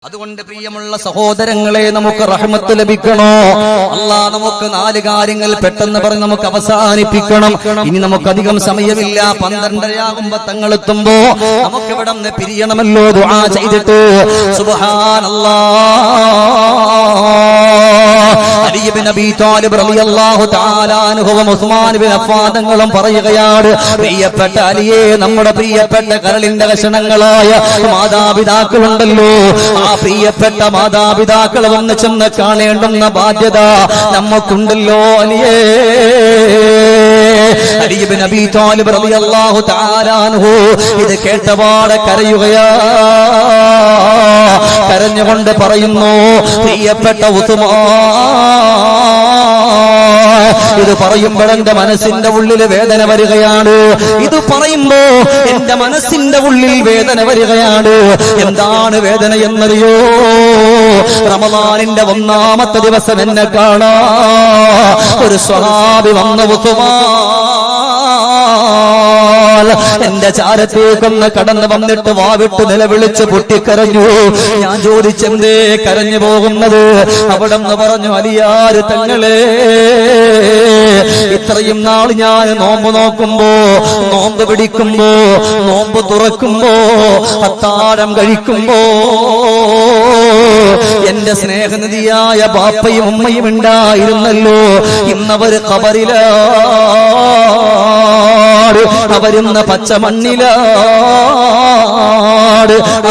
അതുകൊണ്ട് പ്രിയമുള്ള സഹോദരങ്ങളെ, നമുക്ക് റഹ്മത്ത് ലഭിക്കണോ? അല്ലാഹ് നമുക്ക് 4 കാര്യങ്ങൾ പെട്ടെന്ന് പറഞ്ഞ് നമുക്ക് അവസാനിപ്പിക്കണം. ഇനി നമുക്കധികം സമയമില്ല. 12:30 തങ്ങളെത്തുമ്പോ നമുക്ക് ഇവിടെ നിന്ന് പിരിയണമല്ലോ. ദുആ ചെയ്തിട്ട് അലി ഇബ്നു അബീ ത്വാലിബ് റളിയല്ലാഹു തആല അൻഹുവും ഉസ്മാൻ ഇബ്നു അഫ്ഫാൻ തങ്ങളും പറയുകയാണ്, പ്രിയപ്പെട്ട അലിയെ, നമ്മുടെ പ്രിയപ്പെട്ട കരളിന്റെ കഷണങ്ങളായ മാതാപിതാക്കളുണ്ടല്ലോ, ആ പ്രിയപ്പെട്ട മാതാപിതാക്കളെ വന്ന് ചെന്ന് കാണേണ്ടുന്ന ബാധ്യത നമുക്കുണ്ടല്ലോ അലിയേ. അലി ഇബ്നു അബീ ത്വാലിബ് റളിയല്ലാഹു തആല അൻഹു ഇത് കേട്ടപാടെ കരയുകയാ. കരഞ്ഞുകൊണ്ട് പറയുന്നു, പ്രിയപ്പെട്ട ഇത് പറയുമ്പോൾ എന്റെ മനസ്സിന്റെ ഉള്ളിൽ വേദന വരികയാണ്. ഇത് പറയുമ്പോ എന്റെ മനസ്സിന്റെ ഉള്ളിൽ വേദന വരികയാണ്. എന്താണ് വേദന എന്നറിയോ? റമളാനിന്റെ 1-ാമത്തെ ദിവസം എന്നെ കാണാ ഒരു സ്വഹാബി വന്നു. എന്റെ ചാരത്തേക്കൊന്ന് കടന്നു വന്നിട്ട് വാവിട്ട് നിലവിളിച്ച് പൊട്ടിക്കരഞ്ഞു. ഞാൻ ചോദിച്ചെന്തേ കരഞ്ഞു പോകുന്നത്? അവിടെ നിന്ന് പറഞ്ഞു, അലിയാര് തങ്ങളെ, ഇത്രയും നാൾ ഞാൻ നോമ്പ് നോക്കുമ്പോ, നോമ്പ് പിടിക്കുമ്പോ, നോമ്പ് തുറക്കുമ്പോ, അത്താഴം കഴിക്കുമ്പോ എന്റെ സ്നേഹനിധിയായ ബാപ്പയും ഉമ്മയും ഉണ്ടായിരുന്നല്ലോ, ഇന്നവര് ഖബറിലാണ്, അവരിന്ന് പച്ചമണ്ണിലാണ്.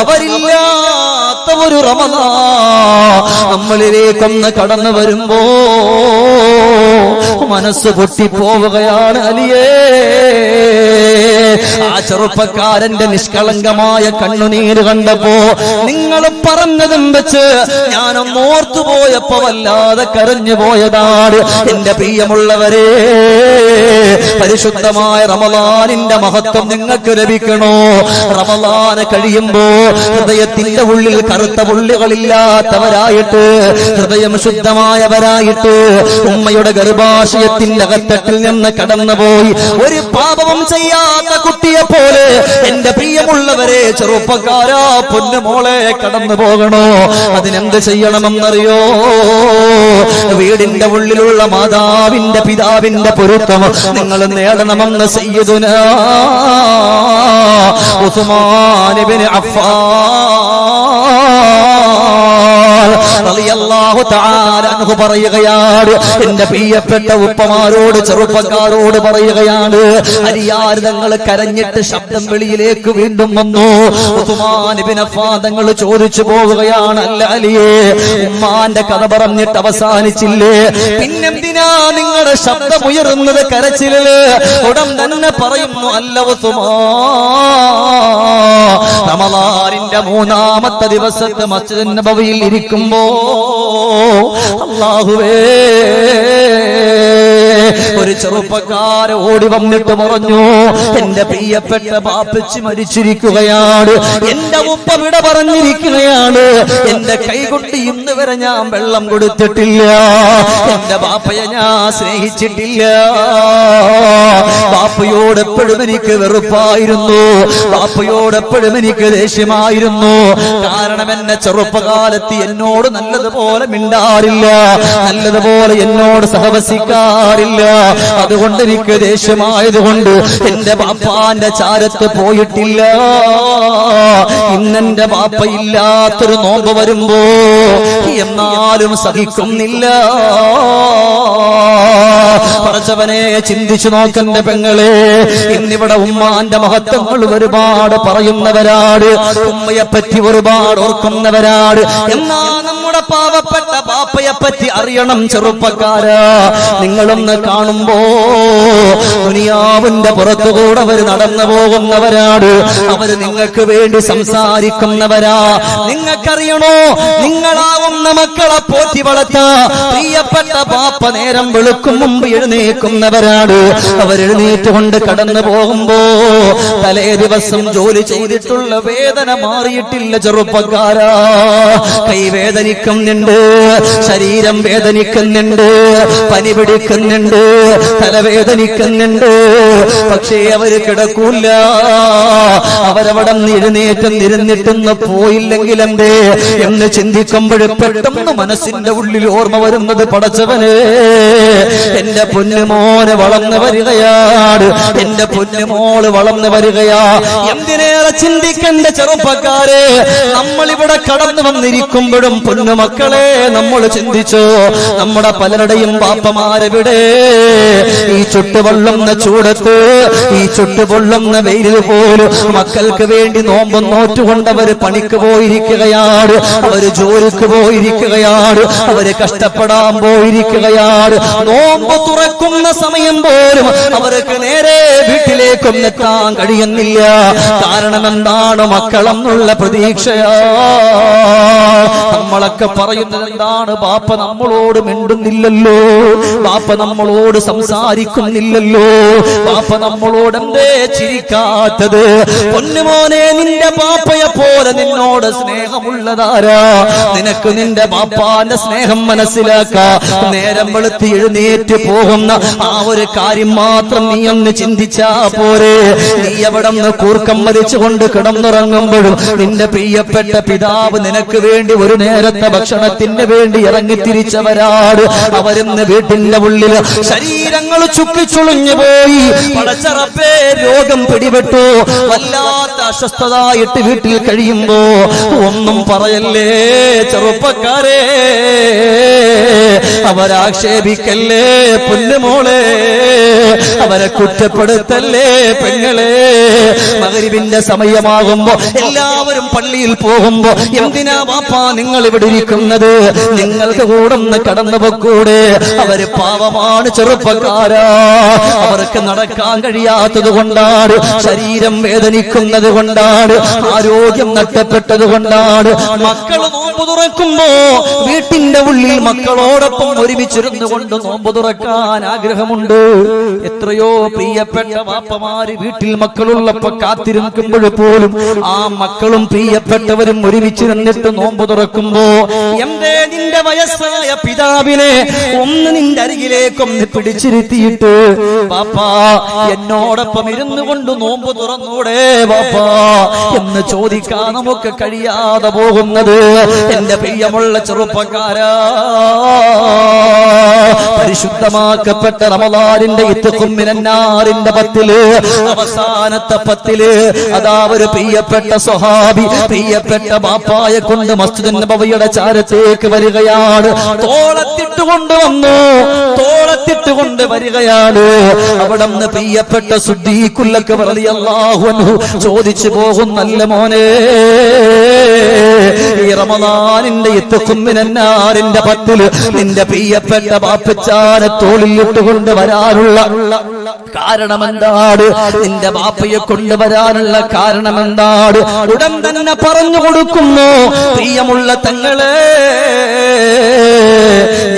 അവരില്ലാത്ത ഒരു റമളാൻ നമ്മളിലേക്കൊന്ന് കടന്നു വരുമ്പോ മനസ്സ് പൊട്ടിപ്പോവുകയാണ് അലിയേ. ആ ചെറുപ്പക്കാരന്റെ നിഷ്കളങ്കമായ കണ്ണുനീര് കണ്ടപ്പോ നിങ്ങൾ പറഞ്ഞതും വെച്ച് ഞാനൊന്ന് ഓർത്തുപോയപ്പോ വല്ലാതെ കരഞ്ഞു പോയതാണ്. എന്റെ പ്രിയമുള്ളവരെ, പരിശുദ്ധമായ റമളാനിന്റെ മഹത്വം നിങ്ങൾക്ക് ലഭിക്കണോ? റമളാന് കഴിയുമ്പോ ഹൃദയത്തിന്റെ ഉള്ളിൽ കറുത്ത പുള്ളികളില്ലാത്തവരായിട്ട്, ഹൃദയം ശുദ്ധമായവരായിട്ട്, ഉമ്മയുടെ ഗർഭാശയത്തിന്റെ അകത്തട്ടിൽ നിന്ന് കടന്നുപോയി ഒരു പാപവും ചെയ്യാത്ത കുട്ടിയെ പോലെ എന്റെ പ്രിയമുള്ളവരെ, ചെറുപ്പക്കാരാ, പൊന്നുമോളെ, കടന്നു പോകണോ? അതിനെന്ത് ചെയ്യണമെന്നറിയോ? വീടിന്റെ ഉള്ളിലുള്ള മാതാവിന്റെ പിതാവിന്റെ പൊരുത്തം നിങ്ങൾ നേടണമെന്ന് സയ്യിദുനാ ഉസ്മാൻ ഇബ്നു അഫ്ഫാൻ റളിയല്ലാഹു തആല അൻഹു പറയുകയാണ്. എന്റെ പ്രിയപ്പെട്ട ഉപ്പമാരോട്, ചെറുപ്പക്കാരോട് പറയുകയാണ്, അലിയാർ തങ്ങൾ കരഞ്ഞിട്ട് ശബ്ദം വെളിയിലേക്ക് വീണ്ടും വന്നു. ഉസ്മാൻ ഇബ്നു അഫ്ഫാൻ തങ്ങൾ ചോദിച്ചു പോവുകയാണ്, അല്ല അലിയേ, ഉമ്മാന്റെ കഥ പറഞ്ഞിട്ട് അവസാനിച്ചില്ലേ? പിന്നെന്തിനാ നിങ്ങളുടെ ശബ്ദം ഉയർന്നത് കരച്ചില്? ഉടൻ തന്നെ പറയുന്നു, അല്ല ഉസ്മാൻ, റമളാനിന്റെ 3-ാമത്തെ ദിവസത്തെ മസ്ജിദുൻ നബവിയിൽ ഇരിക്കുമ്പോ അല്ലാഹുവേ, ഒരു ചെറുപ്പക്കാരൻ ഓടി വന്നിട്ട് പറഞ്ഞു, എന്റെ പ്രിയപ്പെട്ട ബാപ്പച്ചി മരിച്ചിരിക്കുകയാണ്, എന്റെ ഉപ്പ വിട പറഞ്ഞിരിക്കുകയാണ്, എന്റെ കൈകൊണ്ട് ഇന്ന് വരെ ഞാൻ വെള്ളം കൊടുത്തിട്ടില്ല, എന്റെ ബാപ്പയെ ഞാൻ സ്നേഹിച്ചിട്ടില്ല, ബാപ്പയോട് എപ്പോഴും എനിക്ക് വെറുപ്പായിരുന്നു, ബാപ്പയോട് എപ്പോഴും എനിക്ക് ദേഷ്യമായിരുന്നു. കാരണം എന്നെ ചെറുപ്പകാലത്ത് എന്നോട് നല്ലതുപോലെ മിണ്ടാറില്ല, നല്ലതുപോലെ എന്നോട് സഹവസിക്കാറില്ല. അതുകൊണ്ട് എനിക്ക് ദേഷ്യമായതുകൊണ്ട് എന്റെ ബാപ്പാന്റെ ചാരത്ത് പോയിട്ടില്ല. ഇന്നെന്റെ ബാപ്പ ഇല്ലാത്തൊരു നോമ്പ് വരുമ്പോ എന്നാലും സഹിക്കുന്നില്ല. പറച്ചവനെ, ചിന്തിച്ചു നോക്കന്റെ പെങ്ങളെ, ഇന്നിവിടെ ഉമ്മാന്റെ മഹത്വങ്ങൾ ഒരുപാട് പറയുന്നവരാണ്, ഉമ്മയെ പറ്റി ഒരുപാട് ഓർക്കുന്നവരാണ്. എന്നാ നമ്മുടെ പാവപ്പെട്ട ബാപ്പയെ പറ്റി അറിയണം ചെറുപ്പക്കാരാ. നിങ്ങളൊന്ന് കാണുമ്പോ ദുനിയാവിന്റെ പുറത്തുകൂടെ അവർ നടന്നു പോകുന്നവരാണ്, അവര് നിങ്ങൾക്ക് വേണ്ടി സംസാരിക്കുന്നവരാ. നിങ്ങൾക്കറിയണോ, നിങ്ങളാവുന്ന മക്കളെ പോറ്റി വളർത്താ പ്രിയപ്പെട്ട ബാപ്പ നേരം വെളുക്കും മുമ്പ് എഴുന്നേക്കുന്നവരാണ്. അവരെഴുന്നേറ്റുകൊണ്ട് കടന്നു പോകുമ്പോ തലേ ദിവസം ജോലി ചെയ്തിട്ടുള്ള വേദന മാറിയിട്ടില്ല ചെറുപ്പക്കാരാ. കൈവേദനിക്കും വേദനിക്കുന്നുണ്ട്, ശരീരം വേദനിക്കുന്നുണ്ട്, പനി പിടിക്കുന്നുണ്ട്, തലവേദനിക്കുന്നുണ്ട്. പക്ഷേ അവര് കിടക്കൂല. അവരവിടെ എഴുന്നേറ്റിരുന്നിട്ടൊന്ന് പോയില്ലെങ്കിൽ എന്തേ എന്ന് ചിന്തിക്കുമ്പോൾ പെട്ടെന്ന് മനസ്സിന്റെ ഉള്ളിൽ ഓർമ്മ വരുന്നത്, പടച്ചവനെ എന്റെ പൊന്നുമോന് വളർന്നു വരികയാണ്, എന്റെ പൊന്നുമോള് വളർന്നു വരികയാ. എന്തിനേറെ ചിന്തിക്കേണ്ട ചെറുപ്പക്കാരെ, നമ്മളിവിടെ കടന്നു വന്നിരിക്കുമ്പോഴും പൊന്നുമക്കളെ നമ്മൾ ചിന്തിച്ചോ, നമ്മുടെ പലരുടെയും ബാപ്പമാരെവിടെ? ഈ ചുട്ടുപൊള്ളുന്ന ചൂടത്ത്, ഈ ചുട്ടുപൊള്ളുന്ന വെയിലിൽ പോലും മക്കൾക്ക് വേണ്ടി നോമ്പും നോറ്റുകൊണ്ടവര് പണിക്ക് പോയിരിക്കുകയാണ്, അവര് ജോലിക്ക് പോയിരിക്കുകയാണ്, അവര് കഷ്ടപ്പെടാൻ പോയിരിക്കുകയാണ്. നോമ്പ് തുറക്കുന്ന സമയം പോലും അവർക്ക് നേരെ വീട്ടിലേക്കൊന്നും എത്താൻ കഴിയുന്നില്ല. കാരണം എന്താണ്? മക്കളെന്നുള്ള പ്രതീക്ഷയാ. നമ്മളൊക്കെ പറയുന്നത് എന്താണ്? ബാപ്പ നമ്മളോട് മിണ്ടുന്നില്ലല്ലോ, ബാപ്പ നമ്മളോട് സംസാരിക്കുന്നില്ലല്ലോ, ബാപ്പ നമ്മളോട് എന്തേ ചിരിക്കാത്തത്? പൊന്നുമോനെ, നിന്റെ ബാപ്പയെ പോലെ നിന്നോട് സ്നേഹമുള്ളതാരാ? നിനക്ക് നിന്റെ ബാപ്പാന്റെ സ്നേഹം മനസ്സിലാക്കാ. നേരം വെളുത്തി എഴുന്നേറ്റ് പോകുന്ന ആ ഒരു കാര്യം മാത്രം നീ ഒന്ന് ചിന്തിച്ചാ പോരെ. നീ എവിടെ നിന്ന് കൂർക്കം വലിച്ചുകൊണ്ട് കിടന്നുറങ്ങുമ്പോഴും നിന്റെ പ്രിയപ്പെട്ട പിതാവ് നിനക്ക് വേണ്ടി ഒരു നേരത്തെ ഭക്ഷണത്തിന് വേണ്ടി ഇറങ്ങിത്തിരിച്ചവരാണ്. അവരിന്ന് വീട്ടിന്റെ ഉള്ളിൽ ശരീരങ്ങൾ ചുക്കിച്ചുളിഞ്ഞു പോയി. പടച്ചറപ്പേ, രോഗം പിടിപെട്ടു, വല്ലാത്ത അസ്വസ്ഥതായിട്ട് വീട്ടിൽ കഴിയുമ്പോ ഒന്നും പറയല്ലേ ചെറുപ്പക്കാരെ, അവരാക്ഷേപിക്കല്ലേ പൊന്നുമോളെ, അവരെ കുറ്റപ്പെടുത്തല്ലേ പെങ്ങളെ. മഗ്‌രിബിന്റെ സമയമാകുമ്പോ എല്ലാവരും പള്ളിയിൽ പോകുമ്പോ എന്തിനാ ബാപ്പാ നിങ്ങൾ ഇവിടെ ഇരിക്കുന്നത്? നിങ്ങൾക്ക് കൂടെ ഒന്ന് കടന്നു പോക്കൂടെ? അവര് പാവമാണ് ചെറുപ്പക്കാരാ, അവർക്ക് നടക്കാൻ കഴിയാത്തത് കൊണ്ടാണ്, ശരീരം വേദനിക്കുന്നത് കൊണ്ടാണ്, ആരോഗ്യം നഷ്ടപ്പെട്ടത് കൊണ്ടാണ്. മക്കൾ നോമ്പ് തുറക്കുമ്പോ വീട്ടിന്റെ ഉള്ളിൽ മക്കളോടൊപ്പം ഒരുമിച്ചിരുന്നു കൊണ്ട് നോമ്പ് തുറക്കാൻ ആഗ്രഹമുണ്ട്. എത്രയോ പ്രിയപ്പെട്ട വാപ്പമാര് വീട്ടിൽ മക്കളുള്ളപ്പോ കാത്തിരിക്കുമ്പോൾ പോലും ആ മക്കളും പ്രിയപ്പെട്ടവരും ഒരുമിച്ചിരുന്നിട്ട് നോമ്പ് തുറക്കുമ്പോ എന്തേ നിന്റെ വയസ്സായ പിതാവിനെ ഒന്ന് നിന്റെ അരികിലേക്കൊന്ന് പിടിച്ചിരുത്തിയിട്ട് ബാപ്പാ എന്നോടൊപ്പം ഇരുന്നു കൊണ്ട് നോമ്പ് തുറന്നൂടെ ബാപ്പാ എന്ന് ചോദിക്കാൻ നമുക്ക് കഴിയാതെ പോകുന്നത് എന്റെ പ്രിയമുള്ള ചെറുപ്പക്കാരാ. പരിശുദ്ധമാക്കപ്പെട്ട റമളാനിന്റെ ഇത്ഖും മിനന്നാറിന്റെ 10 അവസാനത്തെ 10 അതാ ഒരു പ്രിയപ്പെട്ട സ്വഹാബി പ്രിയപ്പെട്ട ബാപ്പായെ കൊണ്ട് മസ്ജിദ് നബവിയുടെ ചാരത്തേക്ക് വരികയാണ്. തോളത്തിട്ടുകൊണ്ട് വന്നു, തോളത്തിട്ടുകൊണ്ട് വരികയാണ്. അവിടുന്ന് പ്രിയപ്പെട്ട സിദ്ദീഖുൽ അക്ബർ റളിയല്ലാഹു അൻഹു ചോദിച്ചു പോകും, നല്ല മോനെ, ഈ റമളാനിന്റെ ഇത്ഖും മിനന്നാറിന്റെ 10 നിന്റെ പ്രിയപ്പെട്ട ബാപ്പച്ചാനെ തോളിൽ ഇട്ടുകൊണ്ട് വരാനുള്ള കാരണമെന്താണ്? നിന്റെ ബാപ്പയെ കൊണ്ടുവരാനുള്ള കാരണമെന്താണ്? ഉടൻ തന്നെ പറഞ്ഞു കൊടുക്കുന്നു, പ്രിയമുള്ള തങ്ങളെ,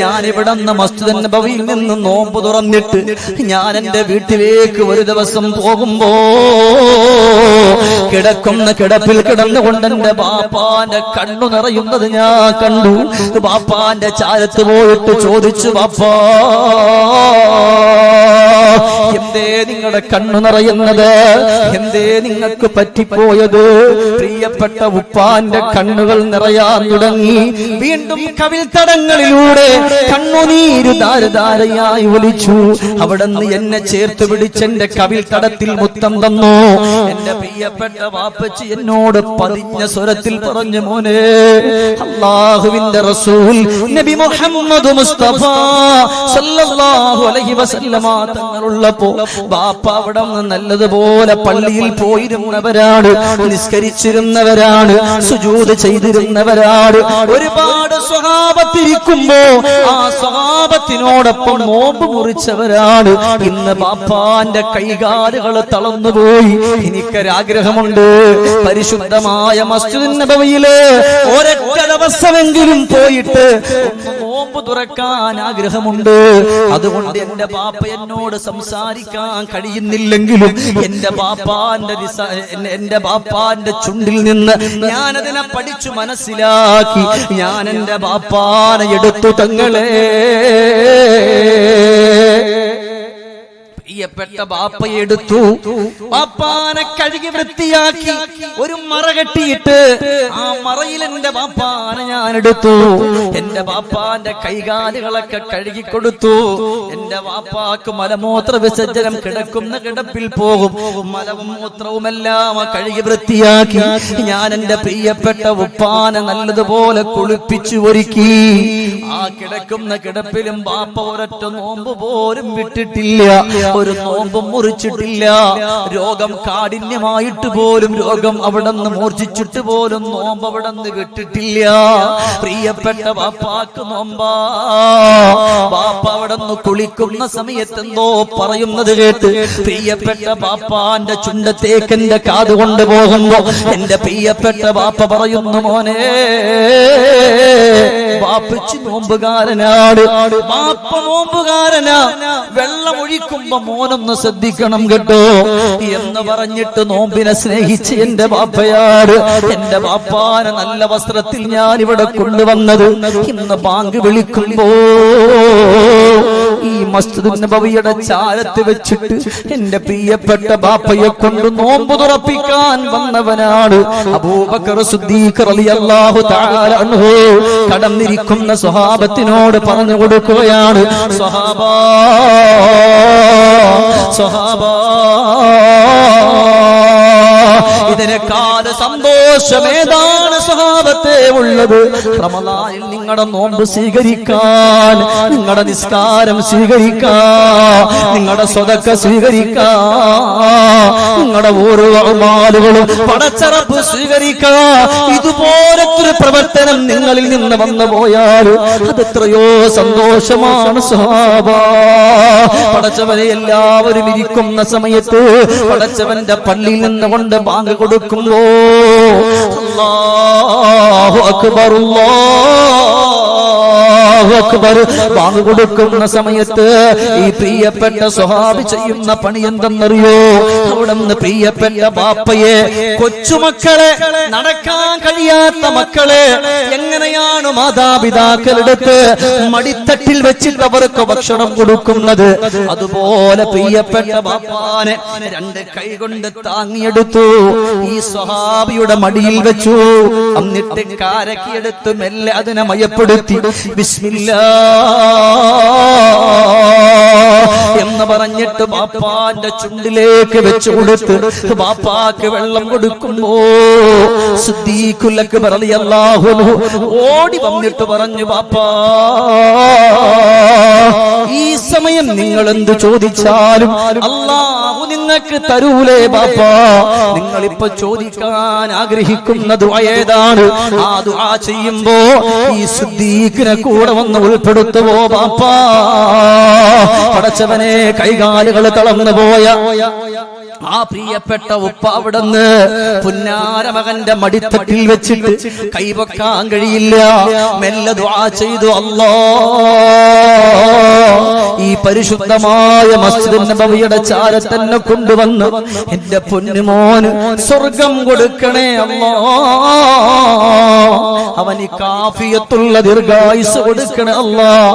ഞാനിവിടെ നിന്ന് മസ്ജിദ് നബവിയിൽ നിന്ന് നോമ്പ് തുറന്നിട്ട് ഞാൻ എന്റെ വീട്ടിലേക്ക് ഒരു ദിവസം പോകുമ്പോ കിടക്കുന്ന കിടപ്പിൽ കിടന്നുകൊണ്ട് എന്റെ ബാപ്പാന്റെ കണ്ണു നിറയുന്നത് ഞാൻ കണ്ടു. ബാപ്പാന്റെ ചാരത്ത് പോയിട്ട് ചോദിച്ചു, ബാപ്പാ എന്തേ നിങ്ങളുടെ കണ്ണു നിറയുന്നത്? എന്തേ നിങ്ങൾക്ക് പറ്റിപ്പോയത്? പ്രിയപ്പെട്ട ഉപ്പാന്റെ കണ്ണുകൾ നിറയാൻ തുടങ്ങി. വീണ്ടും കവിൽ തടങ്ങളിലൂടെ കണ്ണുനീര് ധാരധാരയായി ഒലിച്ചു. അവിടുന്ന് എന്നെ ചേർത്ത് പിടിച്ചെന്റെ കവിൽ തടത്തിൽ മുത്തം തന്നു. എന്റെ പ്രിയപ്പെട്ട വാപ്പച്ചി എന്നോട് പതിഞ്ഞ സ്വരത്തിൽ പറഞ്ഞു, മോനെ, അല്ലാഹുവിന്റെ റസൂൽ നബി മുഹമ്മദ് മുസ്തഫ സല്ലല്ലാഹു അലൈഹി വസല്ലമ തങ്ങളുള്ളപ്പോ ബാപ്പ അവിടെ നല്ലതുപോലെ പള്ളിയിൽ പോയിരുന്നവരാണ്, നിസ്കരിച്ചിരുന്നവരാണ്, സുജൂദ് ചെയ്തിരുന്നവരാണ്. ഒരുപാട് സ്വഹാബത്തിരിക്കുമ്പോ ആ സ്വഹാബത്തിനോടൊപ്പം നോമ്പ് മുറിച്ചവരാണ്. ഇന്ന് ബാപ്പാന്റെ കൈകാലുകൾ തളർന്നുപോയി. എനിക്കൊരാഗ്രഹമുണ്ട്, പരിശുദ്ധമായ മസ്ജിദ് നബവിയിലെ ഒരൊറ്റ ദിവസമെങ്കിലും പോയിട്ട് നോമ്പ് തുറക്കാൻ ആഗ്രഹമുണ്ട്. അതുകൊണ്ട് എന്റെ ബാപ്പ എന്നോട് സംസാരിക്കാൻ കഴിയുന്നില്ലെങ്കിലും എന്റെ ബാപ്പാന്റെ ചുണ്ടിൽ നിന്ന് ഞാനതിനെ പഠിച്ചു മനസ്സിലാക്കി ഞാൻ എന്റെ ബാപ്പാനെ എടുത്തു തങ്ങളെ. പ്രിയപ്പെട്ട ബാപ്പയെ എടുത്തു, ബാപ്പാനെ കഴുകി വൃത്തിയാക്കി ഒരു മറ കെട്ടിയിട്ട് ആ മറയിൽ എന്റെ ബാപ്പാനെ ഞാൻ എടുത്തു. എന്റെ ബാപ്പാന്റെ കൈകാലുകളൊക്കെ കഴുകി കൊടുത്തു. എന്റെ ബാപ്പാക്ക് മലമൂത്ര വിസർജനം കിടക്കുന്ന കിടപ്പിൽ പോകും. മലവും മൂത്രവുമെല്ലാം കഴുകി വൃത്തിയാക്കി ഞാൻ എന്റെ പ്രിയപ്പെട്ട ഉപ്പാനെ നല്ലതുപോലെ കുളിപ്പിച്ചു ഒരുക്കി. ആ കിടക്കുന്ന കിടപ്പിലും ബാപ്പ ഒരൊറ്റ നോമ്പ് പോലും വിട്ടിട്ടില്ല, ഒരു നോമ്പും മുറിച്ചിട്ടില്ല. രോഗം കാഠിന്യമായിട്ട് പോലും, രോഗം അവിടെന്ന് മൂർച്ഛിച്ചിട്ട് പോലും നോമ്പ് അവിടെന്ന് വിട്ടിട്ടില്ല. പ്രിയപ്പെട്ട ബാപ്പാക്ക് നോമ്പാ. ബാപ്പ അവിടെന്ന് കുളിക്കുന്ന സമയത്ത് എന്തോ പറയുന്നത് കേട്ട് പ്രിയപ്പെട്ട ബാപ്പാന്റെ ചുണ്ടത്തേക്ക് എന്റെ കാത് കൊണ്ടുപോകുമ്പോ എന്റെ പ്രിയപ്പെട്ട ബാപ്പ പറയുന്നു, മോനെ ബാപ്പച്ചി നോമ്പുകാരനാണ്, ബാപ്പ നോമ്പുകാരനാ, വെള്ളം ഒഴിക്കുമ്പോ മോനൊന്ന് ശ്രദ്ധിക്കണം കേട്ടോ എന്ന് പറഞ്ഞിട്ട് നോമ്പിനെ സ്നേഹിച്ച് എന്റെ ബാപ്പയാണ്. എന്റെ ബാപ്പാനെ നല്ല വസ്ത്രത്തിൽ ഞാൻ ഇവിടെ കൊണ്ടുവന്നത് ഇന്ന് ബാങ്ക് വിളിക്കുമ്പോ ഈ മസ്ജിദ് നബവിയുടെ ചാരത്ത് വെച്ചിട്ട് എന്റെ പ്രിയപ്പെട്ട ബാപ്പയെ കൊണ്ട് നോമ്പ് തുറപ്പിക്കാൻ വന്നവനാണ് അബൂബക്കർ സിദ്ദീഖ് റളിയല്ലാഹു തആല അൻഹു. കടന്നിരിക്കുന്ന സ്വഹാബത്തിനോട് പറഞ്ഞു കൊടുക്കുകയാണ്, സ്വഹാബാ ഇതിനേക്കാൾ സന്തോഷമേതാണ് സ്വഹാബത്തെ ഉള്ളത്? റമളാനിൽ നിങ്ങളുടെ നോമ്പ് സ്വീകരിക്കാൻ, നിങ്ങളുടെ നിസ്കാരം സ്വീകരിക്കാൻ, നിങ്ങളുടെ സ്വതക്ക സ്വീകരിക്കാൻ, നിങ്ങളുടെ ഓരോ അമാലുകളും പടച്ചറപ്പ് സ്വീകരിക്കാൻ. ഇതുപോലത്തെ പ്രവർത്തനം നിങ്ങളിൽ നിന്ന് വന്നു പോയാൽ അതെത്രയോ സന്തോഷമാണ് സ്വഹാബ. പടച്ചവനെ എല്ലാവരും ഇരിക്കുന്ന സമയത്ത് പടച്ചവന്റെ പള്ളിയിൽ നിന്നുകൊണ്ട് ബാങ്ക് കൊടുക്കുമ്പോ അല്ലാഹു അക്ബർ അല്ലാഹു അക്ബർ ബാങ്ക് കൊടുക്കുന്ന സമയത്ത് ഈ പ്രിയപ്പെട്ട സ്വഹാബി ചെയ്യുന്ന പണി എന്തെന്നറിയോ? അവിടുന്ന് പ്രിയപ്പെട്ട ബാപ്പയെ, കൊച്ചുമക്കളെ, നടക്കാൻ കഴിയാത്ത മക്കളെ എങ്ങനെയാണ് മാതാപിതാക്കളെടുത്ത് മടിത്തട്ടിൽ വെച്ചിട്ട് അവർക്ക് ഭക്ഷണം കൊടുക്കുന്നത്, അതുപോലെ പ്രിയപ്പെട്ട ബാപ്പാനെ രണ്ട് കൈ കൊണ്ട് താങ്ങിയെടുത്തു ഈ സ്വഹാബിയുടെ മടിയിൽ വെച്ചു. എന്നിട്ട് കാരക്കിയെടുത്ത് മെല്ലെ അതിനെ മയപ്പെടുത്തി ബിസ്മില്ലാഹ് എന്ന് പറഞ്ഞിട്ട് ബാപ്പാന്റെ ചുണ്ടിലേക്ക് വെച്ചു കൊടുത്ത് ബാപ്പാക്ക് വെള്ളം കൊടുക്കുമ്പോ സിദ്ദീഖുൽ അക്ബർ റളിയല്ലാഹു അൻഹു ഓടി വന്നിട്ട് പറഞ്ഞു, ബാപ്പാ ഈ സമയം നിങ്ങൾ എന്ത് ചോദിച്ചാലും അല്ലാഹു നിങ്ങൾക്ക് തരൂലേ ബാപ്പാ? നിങ്ങൾ ഇപ്പൊ ചോദിക്കാൻ ആഗ്രഹിക്കുന്ന ദുആ ഏതാണ്? ആ ദുആ ചെയ്യുമ്പോ ഈ സിദ്ദീഖിനെ കൂടെ വന്ന് ഉൾപ്പെടുത്തുവോ ബാപ്പാ? പടച്ചവനെ, കൈകാലുകൾ തളർന്നു പോയ ആ പ്രിയപ്പെട്ട ഉപ്പ അവിടുന്ന് പുന്നാര മകന്റെ മടിത്തട്ടിൽ വെച്ചിട്ട് കൈവക്കാൻ കഴിയില്ല, മെല്ലെ ദുആ ചെയ്തു, അല്ലാഹ് ഈ പരിശുദ്ധമായ മസ്ജിദ് നബവിയുടെ ചാരത്തന്നെ കൊണ്ടുവന്ന് എന്റെ പൊന്നുമോന് സ്വർഗം കൊടുക്കണേ അല്ലാഹ്, അവന് കാഫിയത്തുള്ള ദീർഘായുസ് കൊടുക്കണേ അല്ലാഹ്,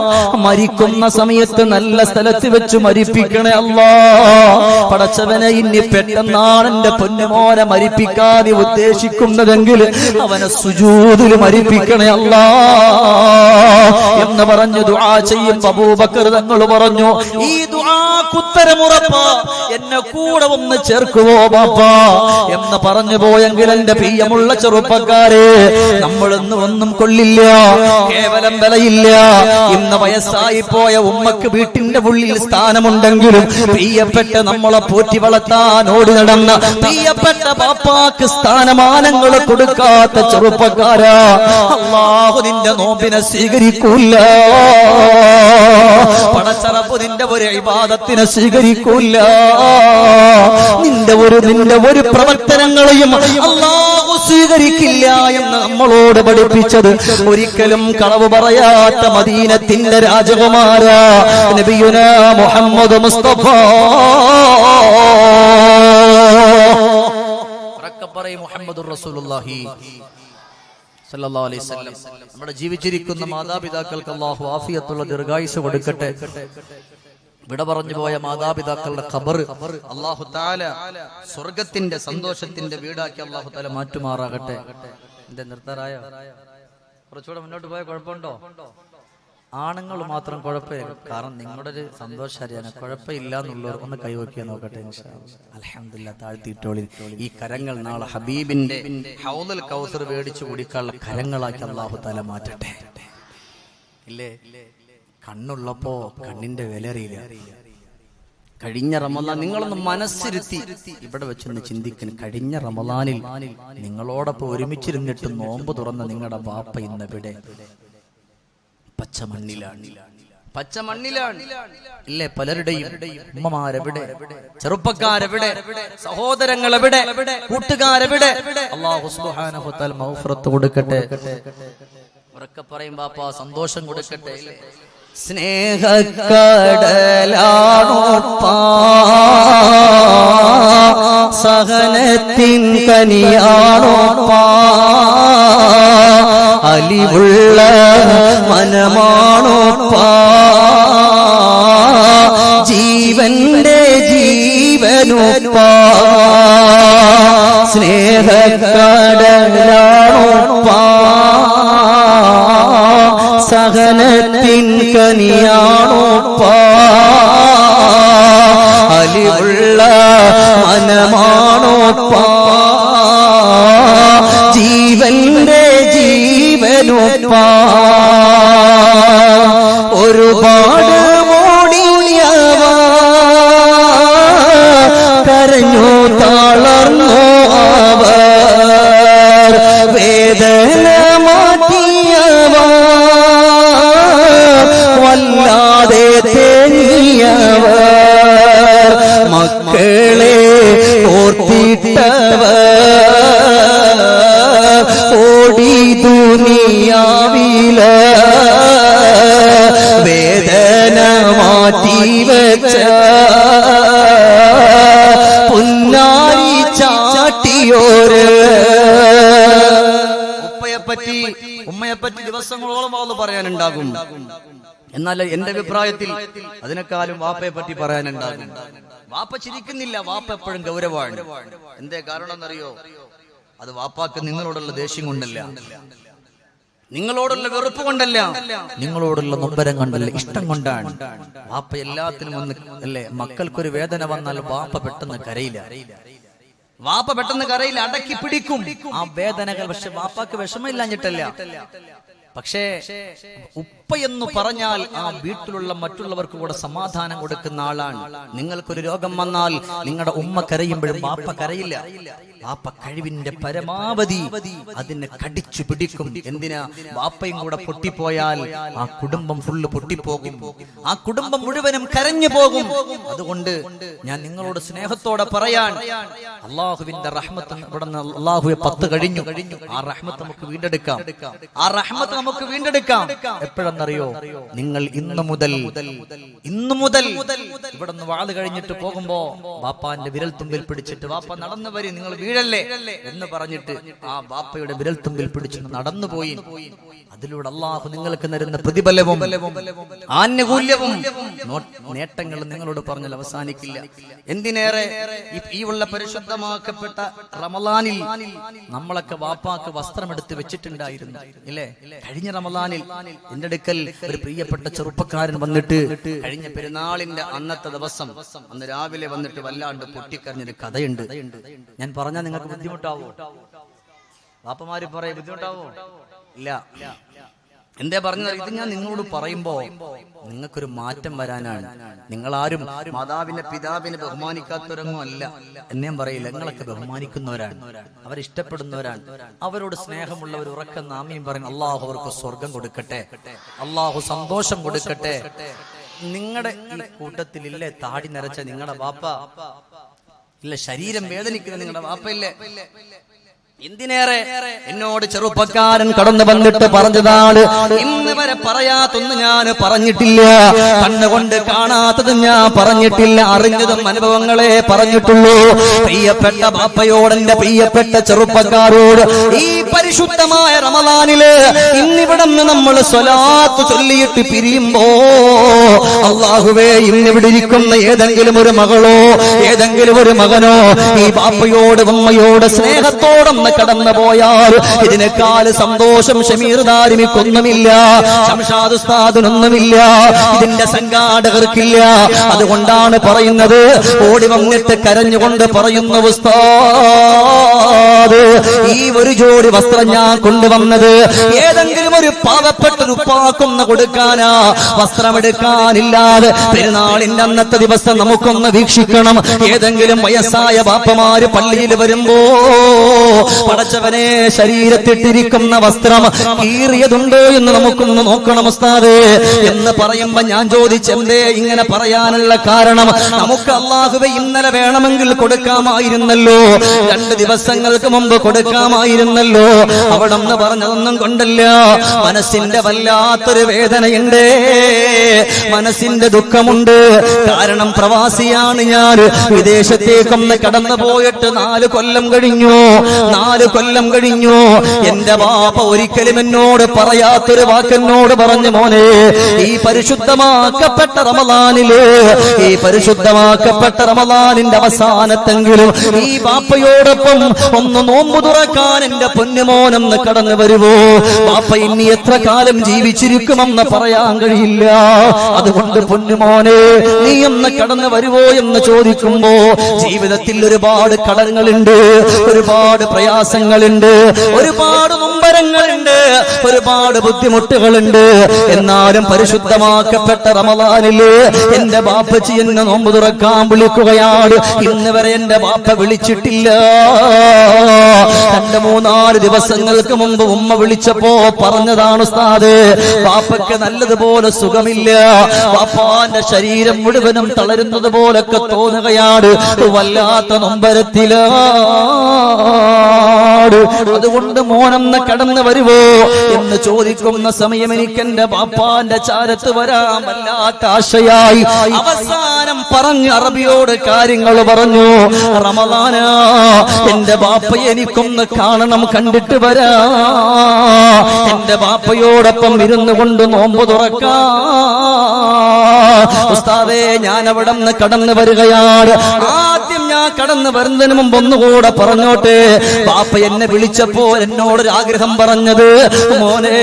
മരിക്കുന്ന സമയത്ത് നല്ല സ്ഥലത്ത് വെച്ച് മരിപ്പിക്കണേ അല്ലാഹ്. പടച്ചവനെ, ഇനി പെട്ടെന്നാണ് എന്റെ പൊന്നുമോനെ മരിപ്പിക്കാതെ ഉദ്ദേശിക്കുന്നതെങ്കിൽ അവനെ സുജൂദിൽ മരിപ്പിക്കണേ അല്ലാഹ് എന്ന് പറഞ്ഞു ദുആ ചെയ്യും. അബൂബക്കർ തങ്ങൾ പറഞ്ഞു, ഈ ദുആക്ക് ഉത്തരമുറപ്പാ, എന്നെ കൂടെ ഒന്ന് ചേർക്കുവോ ബാപ്പാ എന്ന് പറഞ്ഞു പോയെങ്കിൽ എന്റെ പ്രിയമുള്ള ചെറുപ്പക്കാരെ, നമ്മളിന്ന് ഒന്നും കൊള്ളില്ല, കേവലം വിലയില്ല. ഇന്ന് വയസ്സായി പോയ ഉമ്മക്ക് വീട്ടിന്റെ ഉള്ളിൽ സ്ഥാനമുണ്ടെങ്കിലും പ്രിയപ്പെട്ട നമ്മളെ പോറ്റി വളർത്താൻ ഓടി നടന്ന പ്രിയപ്പെട്ട ബാപ്പാക്ക് സ്ഥാനമാനങ്ങൾ കൊടുക്കാത്ത ചെറുപ്പക്കാരാ, അല്ലാഹു നിന്റെ നോമ്പിനെ സ്വീകരിക്കൂല, പടച്ചറപ്പ് നിന്റെ ഒരു ഇബാദത്തിനെ സ്വീകരിക്കൂല, നിന്റെ ഒരു പ്രവർത്തനങ്ങളെയും അല്ലാഹു സ്വീകരിക്കൂല. സ്വീകരിക്കില്ല എന്ന് നമ്മളോട് പഠിപ്പിച്ചത് ഒരിക്കലും കളവ് പറയാത്ത മദീനത്തിന്റെ രാജകുമാര നബിയുനാ മുഹമ്മദ് മുസ്തഫ മുഹമ്മദുർ റസൂലുള്ളാഹി സല്ലല്ലാഹു അലൈഹി വസല്ലം. നമ്മുടെ ജീവിച്ചിരിക്കുന്ന മാതാപിതാക്കൾക്ക് അല്ലാഹു ആഫിയത്തുള്ള ദീർഘായുസ്സ് കൊടുക്കട്ടെ. വിട പറഞ്ഞു പോയ മാതാപിതാക്കളുടെ ഖബർ അല്ലാഹു തആല സ്വർഗ്ഗത്തിന്റെ സന്തോഷത്തിന്റെ വീടാക്കി അല്ലാഹു തആല മാറ്റുമാറാകട്ടെ. എന്റെ നിർത്താറായോ? കുറച്ചുകൂടെ മുന്നോട്ട് പോയ കുഴപ്പമുണ്ടോ? ആണുങ്ങൾ മാത്രം കുഴപ്പമില്ല, കാരണം നിങ്ങളുടെ ഒരു സന്തോഷം അറിയാൻ കുഴപ്പമില്ല എന്നുള്ളവർ ഒന്ന് കൈവയ്ക്കാൻ നോക്കട്ടെ. അൽഹംദുലില്ലാഹ് താഴ്ത്തിയിട്ടോളി. ഈ കരങ്ങൾ നാളെ ഹബീബിന്റെ ഹൗദുൽ കൗസർ മേടിച്ചു കുടിക്കാനുള്ള കരങ്ങളാക്കി അല്ലാഹു തആല മാറ്റട്ടെ. ഇല്ലേ, കണ്ണുള്ളപ്പോ കണ്ണിന്റെ വില അറിയില്ല. കഴിഞ്ഞ റമദാൻ നിങ്ങളൊന്ന് മനസ്സിരുത്തി ഇവിടെ വെച്ചൊന്ന് ചിന്തിക്കാൻ. കഴിഞ്ഞ റമദാനിൽ നിങ്ങളോടൊപ്പം ഒരുമിച്ചിരുന്നിട്ട് നോമ്പ് തുറന്ന നിങ്ങളുടെ വാപ്പ ഇന്നെവിടെ? പച്ചമണ്ണിലാണ്, പച്ചമണ്ണിലാണ്. ഇല്ലേ, പലരുടെയും ഉമ്മമാരെവിടെ, ചെറുപ്പക്കാരെവിടെ, സഹോദരങ്ങൾ എവിടെ, കൂട്ടുകാരെവിടെ? അല്ലാഹു സുബ്ഹാനഹു വ തആല മഗ്ഫിറത്ത് കൊടുക്കട്ടെ. ഉറക്കെ പറയും ബാപ്പാ, സന്തോഷം കൊടുക്കട്ടെ. സ്നേഹക്കടലാണോപ്പാ, സഹനത്തിൻ കനിയാണോപ്പാ, അലിവുള്ള മനമാണോപ്പാ, ജീവന്റെ ജീവനോപ്പാ, സ്നേഹക്കടലാണോപ്പാ, സഹനത്തിൻ കനിയാണോപ്പാ, അലിവുള്ള മനമാണോപ്പാ, ജീവന്റെ ജീവനോപ്പാ. ഒരുപാട് ഓടിയവ കരഞ്ഞു തളർന്നു അവർ, വേദന മാറ്റിയവ വല്ലാതെ തേങ്ങിയവർ, മക്കളെ ഓർത്തിട്ടവർ ഓടി ദുനിയാവില വേദന മാറ്റിവച്ച പുന്നാരി ചാട്ടിയോര്. ഉപ്പയെപ്പറ്റി ഉമ്മയെപ്പറ്റി ദിവസങ്ങളോളം അത് പറയാനുണ്ടാകും. എന്നാൽ എന്റെ അഭിപ്രായത്തിൽ അതിനേക്കാളും വാപ്പയെ പറ്റി പറയാനുണ്ടാകും. വാപ്പ ചിരിക്കുന്നില്ല, വാപ്പ എപ്പോഴും ഗൗരവമാണ്. എന്തേ കാരണം എന്നറിയോ? അത് വാപ്പാക്ക് നിങ്ങളോടുള്ള ദേഷ്യം കൊണ്ടല്ല, നിങ്ങളോടുള്ള വെറുപ്പ് കൊണ്ടല്ല, നിങ്ങളോടുള്ള നൊമ്പരം കൊണ്ടല്ല, ഇഷ്ടം കൊണ്ടാണ്. വാപ്പ എല്ലാത്തിനും ഒന്ന് അല്ലേ, മക്കൾക്കൊരു വേദന വന്നാൽ വാപ്പ പെട്ടെന്ന് കരയില്ല, വാപ്പ പെട്ടെന്ന് കരയില്ല, അടക്കി പിടിക്കും ആ വേദനകൾ. പക്ഷെ വാപ്പാക്ക് വിഷമമില്ലാഞ്ഞിട്ടല്ല, പക്ഷേ ഉപ്പ എന്ന് പറഞ്ഞാൽ ആ വീട്ടിലുള്ള മറ്റുള്ളവർക്ക് കൂടെ സമാധാനം കൊടുക്കുന്ന ആളാണ്. നിങ്ങൾക്കൊരു രോഗം വന്നാൽ നിങ്ങളുടെ ഉമ്മ കരയുമ്പോഴും വാപ്പ കരയില്ല. വാപ്പ കഴിവിന്റെ പരമാവധി അതിനെ കടിച്ചു പിടിക്കും. എന്തിനാ? വാപ്പയും കൂടെ പൊട്ടിപ്പോയാൽ ആ കുടുംബം ഫുള്ള് പൊട്ടിപ്പോകും, ആ കുടുംബം മുഴുവനും കരഞ്ഞു പോകും. അതുകൊണ്ട് ഞാൻ നിങ്ങളോട് സ്നേഹത്തോടെ പറയാൻ, അള്ളാഹുവിന്റെ റഹ്മത്ത് ഇവിടെ അള്ളാഹുവെ 10 കഴിഞ്ഞു, ആ റഹ്മത്ത് നമുക്ക് വീണ്ടെടുക്കാം, ആ റഹ്മത്ത് നമുക്ക് വീണ്ടെടുക്കാം. എപ്പോഴെന്നറിയോ? നിങ്ങൾ ഇന്നു മുതൽ ഇവിടെ നിന്ന് വാള് കഴിഞ്ഞിട്ട് പോകുമ്പോ വാപ്പാന്റെ വിരൽ തുമ്പിൽ പിടിച്ചിട്ട്, വാപ്പ നടന്നു വരി, നിങ്ങൾ വീഴല്ലേ എന്ന് പറഞ്ഞിട്ട് ആ വാപ്പയുടെ വിരൽ തുമ്പിൽ പിടിച്ചു നടന്നുപോയി. അതിലൂടെ അള്ളാഹു നിങ്ങൾക്ക് തരുന്ന പ്രതിഫലവും ആനുകൂല്യവും നേട്ടങ്ങളും നിങ്ങളോട് പറഞ്ഞാൽ അവസാനിക്കില്ല. എന്തിനേറെ ഈ ഉള്ള പരിശുദ്ധമാക്കപ്പെട്ട റമളാനിൽ നമ്മളൊക്കെ വാപ്പാക്ക് വസ്ത്രമെടുത്ത് വെച്ചിട്ടുണ്ടായിരുന്നു, ഇല്ലേ? കഴിഞ്ഞ റമളാനിൽ എന്റെ അടുക്കൽ ഒരു പ്രിയപ്പെട്ട ചെറുപ്പക്കാരൻ വന്നിട്ട് കഴിഞ്ഞ പെരുന്നാളിന്റെ അന്നത്തെ ദിവസം അന്ന് രാവിലെ വന്നിട്ട് വല്ലാണ്ട് പൊട്ടിക്കറിഞ്ഞൊരു കഥയുണ്ട്. ഞാൻ പറഞ്ഞാൽ നിങ്ങൾക്ക് ബുദ്ധിമുട്ടാവോ? വാപ്പമാര് പറയും ബുദ്ധിമുട്ടാവോ? ഇല്ല. എന്തേ പറഞ്ഞത്? ഇത് ഞാൻ നിങ്ങളോട് പറയുമ്പോ നിങ്ങൾക്കൊരു മാറ്റം വരാനാണ്. നിങ്ങളാരും മാതാവിനെ പിതാവിനെ ബഹുമാനിക്കാത്തവരൊന്നും അല്ല എന്നെ പറയില്ല. നിങ്ങളൊക്കെ ബഹുമാനിക്കുന്നവരാണ്, അവരിഷ്ടപ്പെടുന്നവരാണ്, അവരോട് സ്നേഹമുള്ളവർ ഉറക്കം നാമിയും പറയും. അള്ളാഹു അവർക്ക് സ്വർഗം കൊടുക്കട്ടെ, അള്ളാഹു സന്തോഷം കൊടുക്കട്ടെ. നിങ്ങളുടെ ഈ കൂട്ടത്തിലില്ലേ താടി നിറച്ച നിങ്ങളുടെ വാപ്പ? ഇല്ല. ശരീരം വേദനിക്കുന്ന നിങ്ങളുടെ വാപ്പയില്ലേ? എന്തിനേറെ എന്നോട് ചെറുപ്പക്കാരൻ കടന്നു വന്നിട്ട് പറഞ്ഞതാണ്, ഇന്ന് വരെ പറയാത്തൊന്നും ഞാൻ പറഞ്ഞിട്ടില്ല, കണ്ണുകൊണ്ട് കാണാത്തത് ഞാൻ പറഞ്ഞിട്ടില്ല, അറിഞ്ഞതും അനുഭവങ്ങളെ പറഞ്ഞിട്ടുള്ളൂ. പ്രിയപ്പെട്ട ബാപ്പയോട്, എന്റെ പ്രിയപ്പെട്ട ചെറുപ്പക്കാരോട്, ഈ പരിശുദ്ധമായ റമളാനില് ഇന്നിവിടെ നമ്മൾ സ്വലാത്ത് ചൊല്ലിയിട്ട് പിരിയുമ്പോ, അല്ലാഹുവേ, ഇന്നിവിടെ ഇരിക്കുന്ന ഏതെങ്കിലും ഒരു മകളോ ഏതെങ്കിലും ഒരു മകനോ ഈ ബാപ്പയോട് ഉമ്മയോട് സ്നേഹത്തോടെ കടന്നു പോയാൽ ഇതിനേക്കാൾ സന്തോഷം ഷമീർ ദാരിമിക്കൊന്നുമില്ല, ശംഷാദ് ഉസ്താദിനൊന്നുമില്ല, ഇതിന്റെ സംഘാടകർക്കില്ല. അതുകൊണ്ടാണ് പറയുന്നത്, ഓടി വന്നിട്ട് കരഞ്ഞുകൊണ്ട് പറയുന്നു, ഉസ്താദ്, ഈ ഒരു ജോഡി വസ്ത്രം ഞാൻ കൊണ്ടുവന്നത് ഏതെങ്കിലും ഒരു പാവപ്പെട്ട ഉപ്പാക്കൊന്ന് കൊടുക്കാനാ, വസ്ത്രമെടുക്കാനില്ലാതെ പെരുന്നാളിന്റെ അന്നത്തെ ദിവസം നമുക്കൊന്ന് വീക്ഷിക്കണം. ഏതെങ്കിലും വയസ്സായ ബാപ്പമാര് പള്ളിയിൽ വരുമ്പോ, പടച്ചവനെ, ശരീരത്തിട്ടിരിക്കുന്ന വസ്ത്രം കീറിയതുണ്ടോ എന്ന് നമുക്കൊന്ന് നോക്കണം ഉസ്താദേ എന്ന് പറയുമ്പോ ഞാൻ ചോദിച്ചെന്തേ ഇങ്ങനെ പറയാനുള്ള കാരണം? നമുക്ക് അല്ലാഹുവേ ഇന്നലെ വേണമെങ്കിൽ കൊടുക്കാമായിരുന്നല്ലോ, 2 ദിവസങ്ങൾക്ക് മുമ്പ് കൊടുക്കാമായിരുന്നല്ലോ. അവിടെ നിന്ന് പറഞ്ഞതൊന്നും കൊണ്ടല്ല, മനസ്സിന്റെ വല്ലാത്തൊരു വേദനയുണ്ട്, മനസ്സിന്റെ ദുഃഖമുണ്ട്. കാരണം പ്രവാസിയാണ് ഞാൻ, വിദേശത്തേക്കൊന്ന് കടന്നു പോയിട്ട് 4 കൊല്ലം കഴിഞ്ഞു. 4 കൊല്ലം കഴിഞ്ഞു. എന്റെ ബാപ്പ ഒരിക്കലും എന്നോട് പറയാത്തൊരു വാക്കെന്നോട് പറഞ്ഞു, മോനെ, ഈ പരിശുദ്ധമാക്കപ്പെട്ട റമളാനില്, ഈ പരിശുദ്ധമാക്കപ്പെട്ട റമളാനിന്റെ അവസാനത്തെങ്കിലും ഈ ബാപ്പയോടൊപ്പം ഒന്ന് നോമ്പ് തുറക്കാൻ എന്റെ പൊന്നുമോനൊന്ന് കടന്നു വരുവോ? ബാപ്പ ഇനി എത്ര കാലം ജീവിച്ചിരിക്കുമെന്ന് പറയാൻ കഴിയില്ല, അതുകൊണ്ട് പൊന്നുമോനെ, നീ ഒന്ന് കടന്നു വരുവോ എന്ന് ചോദിക്കുമ്പോ, ജീവിതത്തിൽ ഒരുപാട് കടങ്ങളുണ്ട്, ഒരുപാട് പ്രയാസങ്ങളുണ്ട്, ഒരുപാട് നൊമ്പരങ്ങളുണ്ട്, ഒരുപാട് ബുദ്ധിമുട്ടുകളുണ്ട്. എന്നാലും പരിശുദ്ധമാക്കപ്പെട്ട റമളാനില് എന്റെ ബാപ്പച്ചി എന്നെ നോമ്പ് തുറക്കാൻ വിളിക്കുകയാണ്. ഇന്ന് വരെ എന്റെ ബാപ്പ വിളിച്ചിട്ടില്ല. 2-3-4 ദിവസങ്ങൾക്ക് മുമ്പ് ഉമ്മ വിളിച്ചപ്പോ പറഞ്ഞതാണ്, ഉസ്താദ്, ബാപ്പയ്ക്ക് നല്ലതുപോലെ സുഖമില്ല, ബാപ്പാന്റെ ശരീരം മുഴുവനും തളരുന്നത് പോലൊക്കെ തോന്നുകയാണ്, വല്ലാത്ത നൊമ്പരത്തിലാണ്, അതുകൊണ്ട് മോനൊന്ന് കടന്നു വരുവോ എന്ന് ചോദിക്കുന്ന സമയം എനിക്ക് എന്റെ ബാപ്പാന്റെ ചാരത്ത് വരാൻ വല്ലാത്ത ആശയായി. അവസാനം പറഞ്ഞു, അറബിയോട് കാര്യങ്ങൾ പറഞ്ഞു, റമളാനാ, എന്റെ ബാപ്പ എനിക്കൊന്ന് കാണണം, കണ്ടിട്ട് വരാ, എന്റെ ബാപ്പയോടൊപ്പം ഇരുന്നു കൊണ്ട് നോമ്പ് തുറക്കാ. ഉസ്താദേ, ഞാൻ അവിടെ നിന്ന് കടന്നു വരികയാണ്. ആദ്യം ഞാൻ കടന്നു വരുന്നതിന് മുമ്പ് ഒന്നുകൂടെ പറഞ്ഞോട്ടെ, ബാപ്പ എന്നെ വിളിച്ചപ്പോ എന്നോടൊരാഗ്രഹം പറഞ്ഞത്, മോനെ,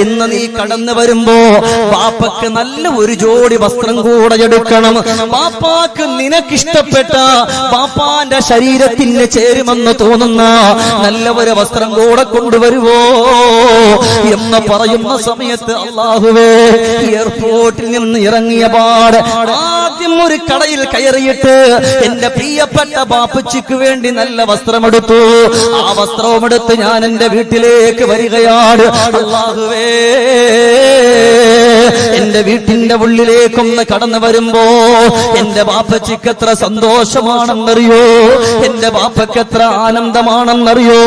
ഇന്ന് നീ കടന്നു വരുമ്പോ ബാപ്പക്ക് നല്ല ഒരു ജോഡി വസ്ത്രം കൂടെ എടുക്കണം, ബാപ്പാക്ക് നിനക്കിഷ്ടപ്പെട്ട, ബാപ്പാന്റെ ശരീരത്തിന് ചേരുമെന്ന് തോന്നുന്ന നല്ല ഒരു വസ്ത്രം കൂടെ കൊണ്ടുവരുവോ എന്ന് പറയുന്ന സമയത്ത്, അല്ലാഹുവേ, എയർപോർട്ടിൽ നിന്ന് ഇറങ്ങിയ പാട് ആദ്യം ഒരു കടയിൽ കയറിയിട്ട് എന്റെ പ്രിയപ്പെട്ട ബാപ്പച്ചിക്ക് വേണ്ടി നല്ല വസ്ത്രമെടുത്തു. ആ വസ്ത്രവുമെടുത്ത് ഞാൻ എന്റെ വീട്ടിലേക്ക് വരികയാണ്. അല്ലാഹുവേ, എന്റെ വീട്ടിന്റെ ഉള്ളിലേക്കൊന്ന് കടന്നു വരുമ്പോ എന്റെ ബാപ്പച്ചിക്ക് എത്ര സന്തോഷമാണെന്നറിയോ, എന്റെ ബാപ്പയ്ക്ക് എത്ര ആനന്ദമാണെന്നറിയോ.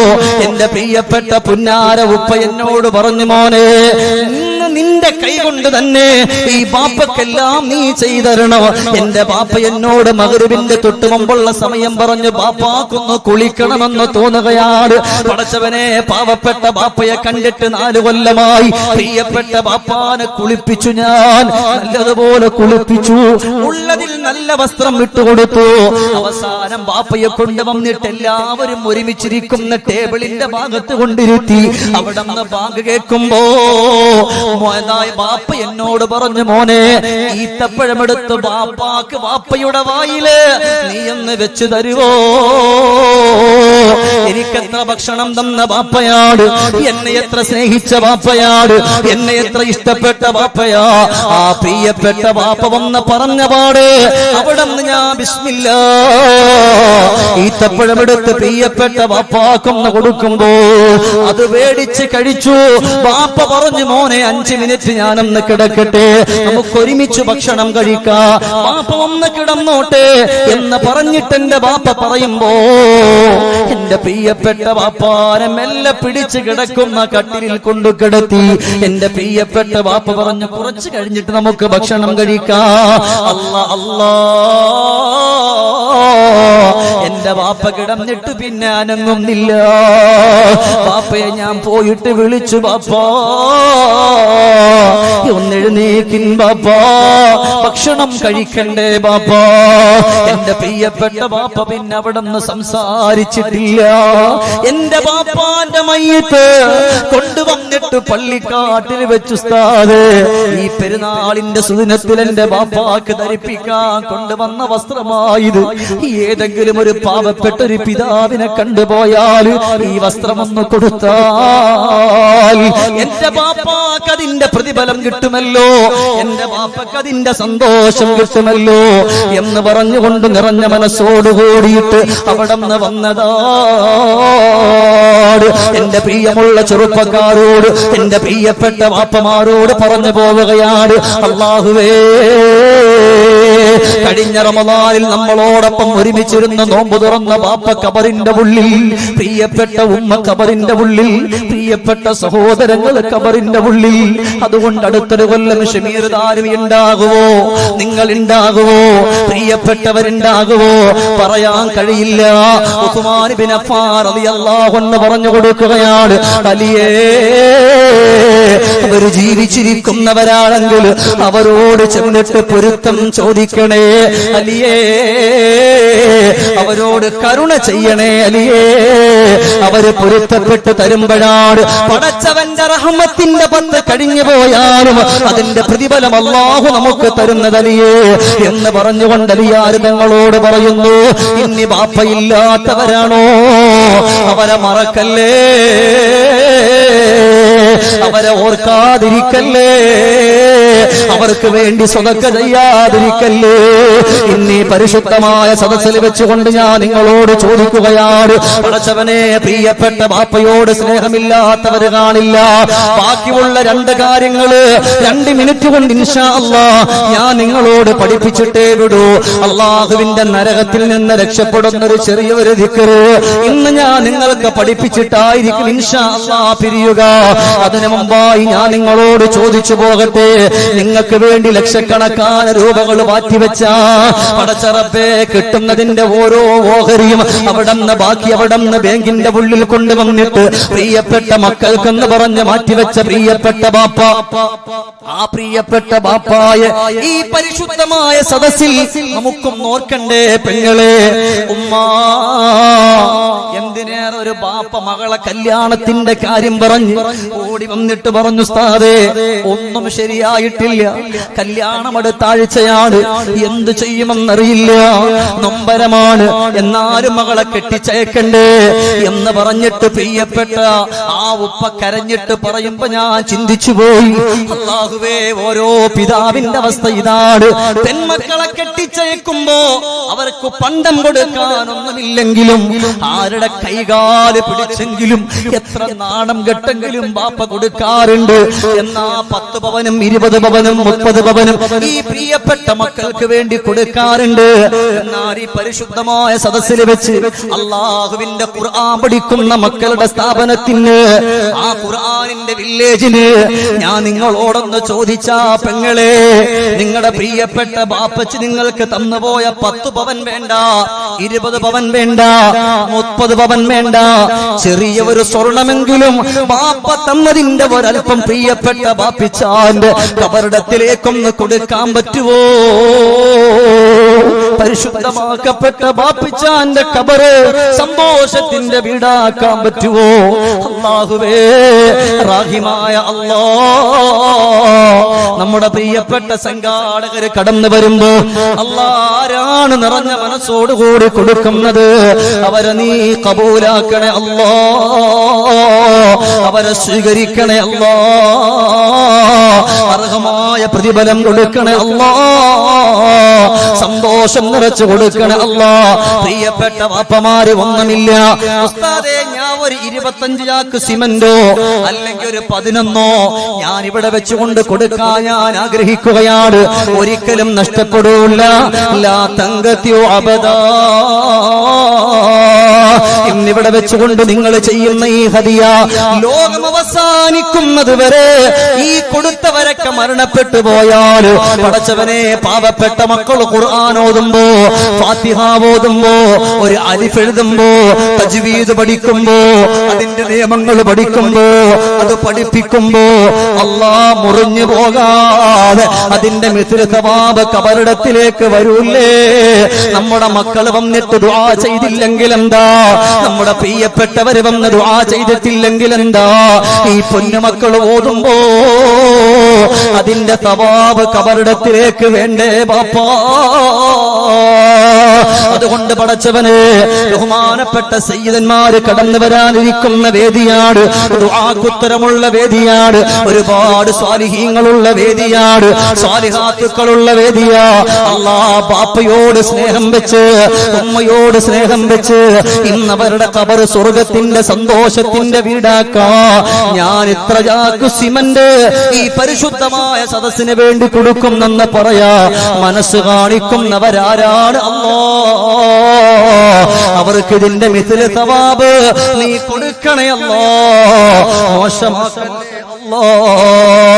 എന്റെ പ്രിയപ്പെട്ട പുന്നാര ഉപ്പ എന്നോട് പറഞ്ഞു, മോനെ, നിന്റെ കൈ കൊണ്ട് തന്നെ ഈ ബാപ്പക്കെല്ലാം നീ ചെയ്തരണം. എന്റെ ബാപ്പ എന്നോട് മഗ്‌രിബിന്റെ തൊട്ട് മുമ്പുള്ള സമയം പറഞ്ഞു, ബാപ്പാക്കൊന്ന് കുളിക്കണമെന്ന് തോന്നുകയാണ്. പടച്ചവനെ, പാവപ്പെട്ട ബാപ്പയെ കണ്ടിട്ട് 4 കൊല്ലമായി. പ്രിയപ്പെട്ട ബാപ്പാനെ കുളിപ്പിച്ചു, ഞാൻ നല്ലതുപോലെ കുളിപ്പിച്ചു, ഉള്ളതിൽ നല്ല വസ്ത്രം ഇട്ടുകൊടുത്തു. അവസാനം ബാപ്പയെ കൊണ്ടുവന്നിട്ട് എല്ലാവരും ഒരുമിച്ചിരിക്കുന്ന ടേബിളിന്റെ ഭാഗത്ത് കൊണ്ടിരുത്തി. അവിടെ നിന്ന് ബാങ്ക് കേൾക്കുമ്പോ ബാപ്പ എന്നോട് പറഞ്ഞു, മോനെ, ഈത്തപ്പഴമെടുത്ത് ബാപ്പാക്ക് ബാപ്പയുടെ വായില് നീ ഒന്ന് വെച്ച് തരുവോ? എനിക്കെത്ര ഭക്ഷണം തന്ന ബാപ്പയാട്, എന്നെ എത്ര സ്നേഹിച്ച ബാപ്പയാട്, എന്നെ എത്ര ഇഷ്ടപ്പെട്ട ബാപ്പയാ. ആ പ്രിയപ്പെട്ട ബാപ്പ വന്ന് പറഞ്ഞ പാട് അവിടെ നിന്ന് ഞാൻ ബിസ്മില്ലാ ഈത്തപ്പഴമെടുത്ത് പ്രിയപ്പെട്ട ബാപ്പാക്കൊന്ന് കൊടുക്കുമ്പോ അത് വേടിച്ച് കഴിച്ചു. ബാപ്പ പറഞ്ഞു, മോനെ, 5 5 മിനിറ്റ് ഞാനൊന്ന് കിടക്കട്ടെ, നമുക്ക് ഒരുമിച്ച് ഭക്ഷണം കഴിക്കാം, ബാപ്പ ഒന്ന് കിടന്നോട്ടെ എന്ന് പറഞ്ഞിട്ട് എന്റെ ബാപ്പ പറയുമ്പോ എന്റെ പ്രിയപ്പെട്ട ബാപ്പാനെ മെല്ലെ പിടിച്ച് കിടക്കുന്ന കട്ടിലിൽ കൊണ്ടു കിടത്തി. എന്റെ പ്രിയപ്പെട്ട ബാപ്പ പറഞ്ഞു, കുറച്ച് കഴിഞ്ഞിട്ട് നമുക്ക് ഭക്ഷണം കഴിക്കാം. അല്ലാ അല്ലാ, എന്റെ ബാപ്പ കിടന്നിട്ട് പിന്നെ അനങ്ങുന്നില്ല. ബാപ്പയെ ഞാൻ പോയിട്ട് വിളിച്ചു, ബാപ്പാ ഒന്നെഴുന്നേക്കിൻ ബാപ്പാ, ഭക്ഷണം കഴിക്കണ്ടേ ബാപ്പാ. എന്റെ പ്രിയപ്പെട്ട ബാപ്പ പിന്നെ അവിടെ നിന്ന് സംസാരിച്ചിട്ടില്ല. എന്റെ ബാപ്പാന്റെ മയ്യത്ത് കൊണ്ടുവന്നിട്ട് പള്ളിക്കാട്ടിൽ വെച്ചു ഉസ്താദ്, ഈ പെരുന്നാളിന്റെ സുദിനത്തിൽ എന്റെ ബാപ്പാക്ക് ധരിപ്പിക്കാൻ കൊണ്ടുവന്ന വസ്ത്രമായത്. ഏതെങ്കിലും ഒരു പാവപ്പെട്ട ഒരു പിതാവിനെ കണ്ടുപോയാൽ ഈ വസ്ത്രമൊന്ന് കൊടുത്താൽ എന്റെ ബാപ്പാക്ക് അതിന്റെ പ്രതിഫലം കിട്ടുമല്ലോ, എന്റെ ബാപ്പക്ക് അതിന്റെ സന്തോഷം കിട്ടുമല്ലോ എന്ന് പറഞ്ഞുകൊണ്ട് നിറഞ്ഞ മനസ്സോട് കൂടിയിട്ട് അവിടെ നിന്ന് വന്നതാ. എന്റെ പ്രിയമുള്ള ചെറുപ്പക്കാരോട്, എന്റെ പ്രിയപ്പെട്ട വാപ്പമാരോട് പറഞ്ഞു പോവുകയാണ്, അല്ലാഹുവേ, കഴിഞ്ഞ റമദാനിൽ നമ്മളോടൊപ്പം ഒരുമിച്ചിരുന്ന് നോമ്പ് തുറന്ന ബാപ്പ ഖബറിന്റെ ഉള്ളിൽ, പ്രിയപ്പെട്ട ഉമ്മ ഖബറിന്റെ ഉള്ളിൽ, പ്രിയപ്പെട്ട സഹോദരങ്ങൾ ഖബറിന്റെ ഉള്ളിൽ. അതുകൊണ്ട് അടുത്തൊരു കൊല്ലം ഷമീർ ദാരിമി ഉണ്ടാകുവോ, നിങ്ങൾ ഉണ്ടാകുവോ, പ്രിയപ്പെട്ടവരുണ്ടാകുവോ പറയാൻ കഴിയില്ല. ഉസ്മാൻ ഇബ്നു അഫ്ഫാൻ റളിയല്ലാഹു അൻഹു പറഞ്ഞു കൊടുക്കുകയാണ്, അലിയേ, അവർ ജീവിച്ചിരിക്കുന്നവരാണെങ്കിൽ അവരോട് ചെന്നിട്ട് പൊരുത്തം ചോദിക്കണേ അലിയേ, അവരോട് കരുണ ചെയ്യണേ അലിയേ. അവര് പൊരുത്തപ്പെട്ട് തരുമ്പോഴാണ് പടച്ചവന്റെ റഹ്മത്തിന്റെ 10 കഴിഞ്ഞു പോയാലും അതിന്റെ പ്രതിഫലം അല്ലാഹു നമുക്ക് തരുന്നത് അലിയേ എന്ന് പറഞ്ഞുകൊണ്ട് അലിയാർ തങ്ങളോട് പറയുന്നു, ഇനി ബാപ്പയില്ലാത്തവരാണോ അവരെ മറക്കല്ലേ, അവരെ ഓർക്കാതിരിക്കല്ലേ, അവർക്ക് വേണ്ടി സ്വതക്ക ചെയ്യാതിരിക്കല്ലേ. ഇന്നീ പരിശുദ്ധമായ സദസ്സിൽ വെച്ചുകൊണ്ട് ഞാൻ നിങ്ങളോട് ചോദിക്കുകയാണ്, പടച്ചവനെ, പ്രിയപ്പെട്ട ബാപ്പയോട് സ്നേഹമില്ലാത്തവർ കാണില്ല. ബാക്കിയുള്ള 2 കാര്യങ്ങള് 2 മിനിറ്റ് കൊണ്ട് ഇൻഷാ അല്ലാഹ് ഞാൻ നിങ്ങളോട് പഠിപ്പിച്ചിട്ടേ വിടൂ. അള്ളാഹുവിന്റെ നരകത്തിൽ നിന്ന് രക്ഷപ്പെടുന്ന ഒരു ചെറിയൊരു ദിക്ർ ഇന്ന് ഞാൻ നിങ്ങൾക്ക് പഠിപ്പിച്ചിട്ടായിരിക്കും ഇൻഷാ അല്ലാഹ് പിരിയുക. അതിനു മുമ്പായി ഞാൻ നിങ്ങളോട് ചോദിച്ചു പോകട്ടെ, നിങ്ങൾക്ക് വേണ്ടി ലക്ഷക്കണക്കാന രൂപകൾ മാറ്റിവെച്ച പടച്ചറപ്പേ, കിട്ടുന്നതിന്റെ ഓരോ ഓഹരിയും അവിടെ നിന്ന് ബാക്കി അവിടെ നിന്ന് ബാങ്കിന്റെ ഉള്ളിൽ കൊണ്ടുവന്നിട്ട് പ്രിയപ്പെട്ട മക്കൾക്കെന്ന് പറഞ്ഞ് മാറ്റിവെച്ച പ്രിയപ്പെട്ട ബാപ്പ, ആ പ്രിയപ്പെട്ട ബാപ്പായ ഈ പരിശുദ്ധമായ സദസ്സിൽ നമുക്കും ഓർക്കണ്ടേ പെങ്ങളെ. ഉമ്മ, എന്തിനേറെ ഒരു ബാപ്പ മകളെ കല്യാണത്തിന്റെ കാര്യം പറഞ്ഞു ഓടി വന്നിട്ട് പറഞ്ഞു, ഉസ്താദേ, ഒന്നും ശരിയായിട്ടില്ല, കല്യാണം അടുത്ത ആഴ്ചയാണ്, എന്ത് ചെയ്യുമെന്നറിയില്ല, നൊമ്പരമാണ്, എന്നാലും മകളെ കെട്ടിച്ചയക്കണ്ടേ എന്ന് പറഞ്ഞിട്ട് പ്രിയപ്പെട്ട ആ ഉപ്പ കരഞ്ഞിട്ട് പറയുമ്പോ ഞാൻ ചിന്തിച്ചു പോയി, അല്ലാഹുവേ, ഓരോ പിതാവിന്റെ അവസ്ഥ ഇതാണ്. പെൺമക്കളെ കെട്ടിച്ചയക്കുമ്പോ അവർക്ക് പണ്ടം കൊടുക്കാനൊന്നുമില്ലെങ്കിലും ആരുടെ കൈകാല് പിടിച്ചെങ്കിലും എത്ര നാണം കെട്ടെങ്കിലും ബാപ്പ കൊടുക്കാറുണ്ട്. എന്നാ 10 പവനും 20 പവനും 30 പവനും ഈ പ്രിയപ്പെട്ട മക്കൾക്ക് വേണ്ടി കൊടുക്കാറുണ്ട്. എന്നാൽ ഈ പരിശുദ്ധമായ സദസ്സിൽ വെച്ച് അള്ളാഹുവിന്റെ ഖുർആൻ പഠിക്കുന്ന മക്കളുടെ സ്ഥാപനത്തിന്, ആ ഖുർആനിന്റെ വില്ലേജിന് ഞാൻ നിങ്ങളോടൊന്ന് ചോദിച്ചാ പെങ്ങളെ, നിങ്ങളുടെ പ്രിയപ്പെട്ട ബാപ്പച്ച് നിങ്ങൾക്ക് തന്നുപോയ 10 പവൻ വേണ്ട, 20 പവൻ വേണ്ട, 30 പവൻ വേണ്ട, ചെറിയ ഒരു സ്വർണമെങ്കിലും ബാപ്പ തന്നതിന്റെ ഒരൽപ്പം പ്രിയപ്പെട്ട ബാപ്പിച്ചാന്റെ കബറിടത്തിലേക്കൊന്ന് കൊടുക്കാൻ പറ്റുവോ? പരിശുദ്ധമാക്കപ്പെട്ട ബാപ്പിച്ചാന്റെ കബറ് സന്തോഷത്തിന്റെ വീടാക്കാൻ പറ്റുവോ? അല്ലാഹുവേ, റഹീമായ അല്ലാഹ്, നമ്മുടെ പ്രിയപ്പെട്ട സംഘാടകര് കടന്നു വരുമ്പോ അല്ലാഹ് നിറഞ്ഞ മനസ്സോടുകൂടി കൊടുക്കുന്നത് അവരെ നീ കബൂലാക്കണേ അല്ലാഹ്, അവരെ സ്വീകരിക്കണേ അല്ലാഹ്, അർഹമായ പ്രതിഫലം കൊടുക്കണേ അല്ലാഹ്, സന്തോഷം നിറച്ചു കൊടുക്കണേ അല്ലാഹ്. പ്രിയപ്പെട്ട വാപ്പമാര് ഒന്നുമില്ല, ഉസ്താദേ, ഞാൻ ഒരു 25 ചാക്ക് സിമന്റോ അല്ലെങ്കിൽ ഒരു 11 ഞാൻ ഇവിടെ വെച്ചുകൊണ്ട് കൊടുക്കാൻ ഞാൻ ആഗ്രഹിക്കുകയാണ്. ഒരിക്കലും നഷ്ടപ്പെടൂല. ലാ തങ്കത്യോ അബദാ. ഇന്നിവിടെ വെച്ചുകൊണ്ട് നിങ്ങൾ ചെയ്യുന്ന ഈ ഹദിയ ലോകം അവസാനിക്കുന്നത് വരെ ഈ കൊടുത്തവരൊക്കെ മരണപ്പെട്ടു പോയാൽ പടച്ചവനെ പാവപ്പെട്ട മക്കൾ ഖുർആൻ ഓതുമ്പോ ഫാത്തിഹ ഓതുമ്പോ ഒരു അലിഫ് എഴുതുമ്പോ തജ്വീദ് പഠിക്കുമ്പോ അതിന്റെ നിയമങ്ങൾ പഠിക്കുമ്പോ അത് പഠിപ്പിക്കുമ്പോ അല്ലാഹ് മുറിഞ്ഞു പോകാതെ അതിന്റെ മിസ്ൽ സവാബ് കബറിടത്തിലേക്ക് വരൂലേ? നമ്മുടെ മക്കൾ വന്നിട്ട് ദുആ ചെയ്തില്ലെങ്കിൽ എന്താ? നമ്മുടെ പ്രിയപ്പെട്ടവര് വന്ന് ദുആ ചെയ്തിട്ടില്ലെങ്കിൽ എന്താ? ഈ പൊന്നുമക്കൾ ഓതുമ്പോ അതിന്റെ സവാബ് കബറിടത്തിലേക്ക് വേണ്ടേ ബാപ്പാ? അതുകൊണ്ട് പടച്ചവനെ, ബഹുമാനപ്പെട്ട സയ്യിദന്മാര് കടന്നു വരാനിരിക്കുന്ന വേദിയാണ്, ദുആക്കുത്തരമുള്ള വേദിയാണ്, ഒരുപാട് സ്വാലിഹീങ്ങളുള്ള വേദിയാണ്, സ്വാലിഹാത്തുക്കളുള്ള വേദിയാ. അല്ലാഹ് ബാപ്പയോട് സ്നേഹം വെച്ച് ഉമ്മയോട് സ്നേഹം വെച്ച് ഇന്നവരുടെ ഖബർ സ്വർഗത്തിന്റെ സന്തോഷത്തിന്റെ വീടാക്കാ. ഞാൻ ഇത്ര ചാക്ക് സിമന്റ് ഈ പരിശുദ്ധമായ സദസ്സിന് വേണ്ടി കൊടുക്കുന്നെന്ന് പറയാ മനസ്സ് കാണിക്കുന്നവരാരാണ്? അവർക്ക് ഇതിന്റെ മിഥില സവാബ് നീ കൊടുക്കണേ അല്ലാഹ്. മോശമാക്കല്ലേ അല്ലാഹ്.